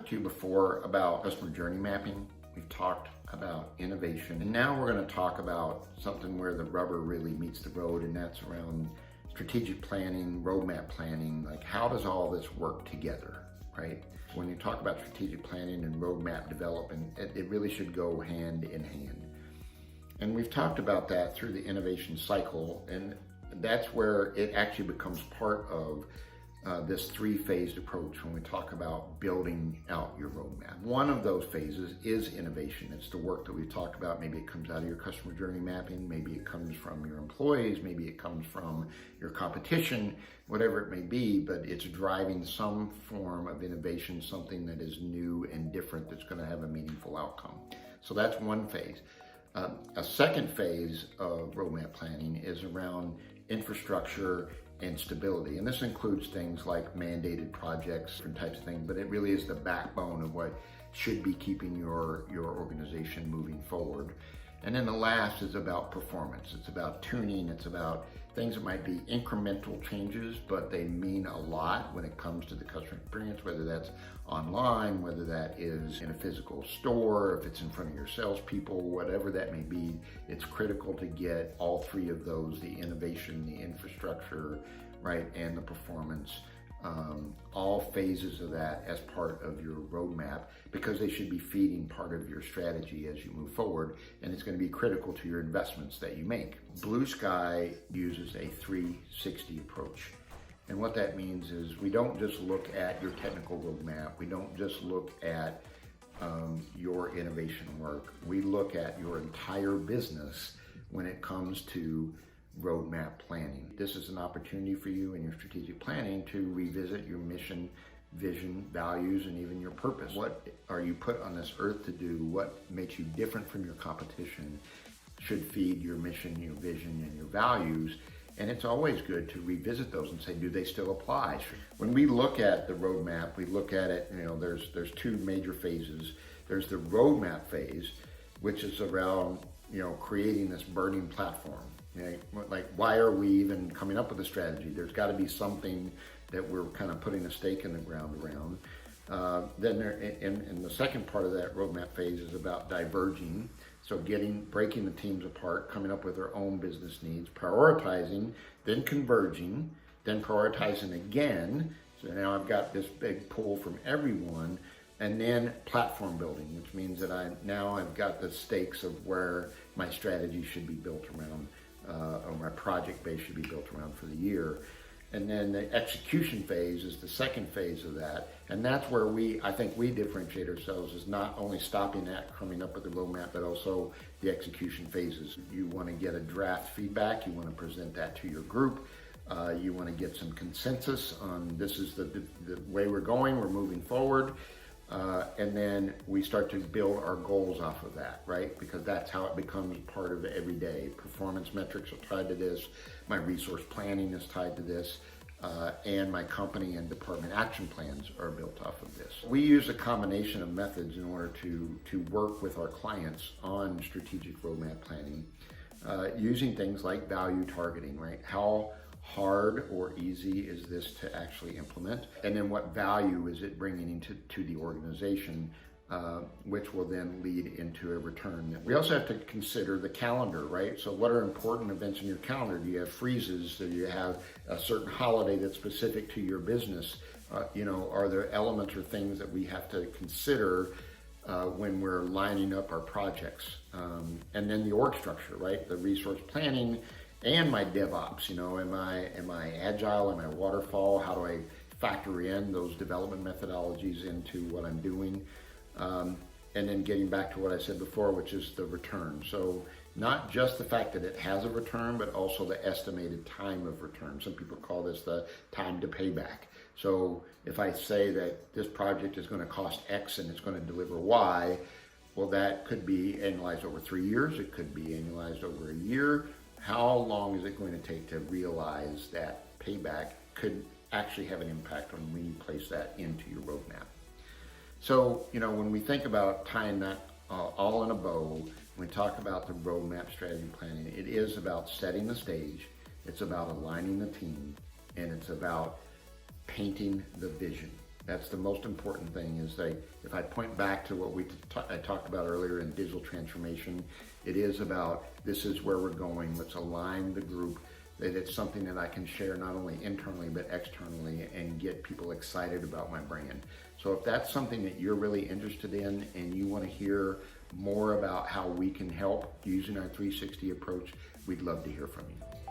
to you before about customer journey mapping. We've talked about innovation, and now we're going to talk about something where the rubber really meets the road, and that's around strategic planning, roadmap planning. Like, how does all this work together, right? When you talk about strategic planning and roadmap development, it really should go hand in hand. And we've talked about that through the innovation cycle, and that's where it actually becomes part of this three-phased approach when we talk about building out your roadmap. One of those phases is innovation. It's the work that we've talked about. Maybe it comes out of your customer journey mapping, maybe it comes from your employees, maybe it comes from your competition, whatever it may be, but it's driving some form of innovation, something that is new and different that's going to have a meaningful outcome. So that's one phase. A second phase of roadmap planning is around infrastructure and stability. And this includes things like mandated projects, different types of things, but it really is the backbone of what should be keeping your organization moving forward. And then the last is about performance. It's about tuning. It's about things that might be incremental changes, but they mean a lot when it comes to the customer experience, whether that's online, whether that is in a physical store, if it's in front of your salespeople, whatever that may be. It's critical to get all three of those, the innovation, the infrastructure, right, and the performance, all phases of that as part of your roadmap, because they should be feeding part of your strategy as you move forward, and it's going to be critical to your investments that you make. BlueSky uses a 360 approach. And what that means is we don't just look at your technical roadmap, we don't just look at your innovation work, we look at your entire business when it comes to roadmap planning. This is an opportunity for you in your strategic planning to revisit your mission, vision, values, and even your purpose. What are you put on this earth to do? What makes you different from your competition should feed your mission, your vision, and your values. And it's always good to revisit those and say, do they still apply? When we look at the roadmap, we look at it, there's two major phases. There's the roadmap phase, which is around, creating this burning platform. Like, why are we even coming up with a strategy? There's got to be something that we're kind of putting a stake in the ground around. Then in the second part of that roadmap phase is about diverging. So breaking the teams apart, coming up with their own business needs, prioritizing, then converging, then prioritizing again. So now I've got this big pull from everyone, and then platform building, which means that I've got the stakes of where my strategy should be built around, or my project base should be built around for the year. And then the execution phase is the second phase of that. And that's where I think we differentiate ourselves, is not only stopping at coming up with the roadmap, but also the execution phases. You want to get a draft feedback, you want to present that to your group, you want to get some consensus on this is the way we're going, we're moving forward. And then we start to build our goals off of that, right? Because that's how it becomes part of every day. Performance metrics are tied to this. My resource planning is tied to this. And my company and department action plans are built off of this. We use a combination of methods in order to work with our clients on strategic roadmap planning, using things like value targeting, right? How hard or easy is this to actually implement? And then what value is it bringing into the organization, which will then lead into a return. We also have to consider the calendar, right? So what are important events in your calendar? Do you have freezes? Do you have a certain holiday that's specific to your business? Are there elements or things that we have to consider when we're lining up our projects? And then the org structure, right? The resource planning, and my DevOps, am I agile, am I waterfall? How do I factor in those development methodologies into what I'm doing? And then getting back to what I said before, which is the return. So not just the fact that it has a return, but also the estimated time of return. Some people call this the time to payback. So if I say that this project is going to cost X and it's going to deliver Y, well, that could be annualized over 3 years. It could be annualized over a year. How long is it going to take to realize that payback could actually have an impact on when you place that into your roadmap? So, when we think about tying that all in a bow, when we talk about the roadmap strategy planning, it is about setting the stage, it's about aligning the team, and it's about painting the vision. That's the most important thing. Is if I point back to what I talked about earlier in digital transformation, it is about, this is where we're going. Let's align the group, that it's something that I can share not only internally but externally and get people excited about my brand. So if that's something that you're really interested in and you want to hear more about how we can help using our 360 approach, we'd love to hear from you.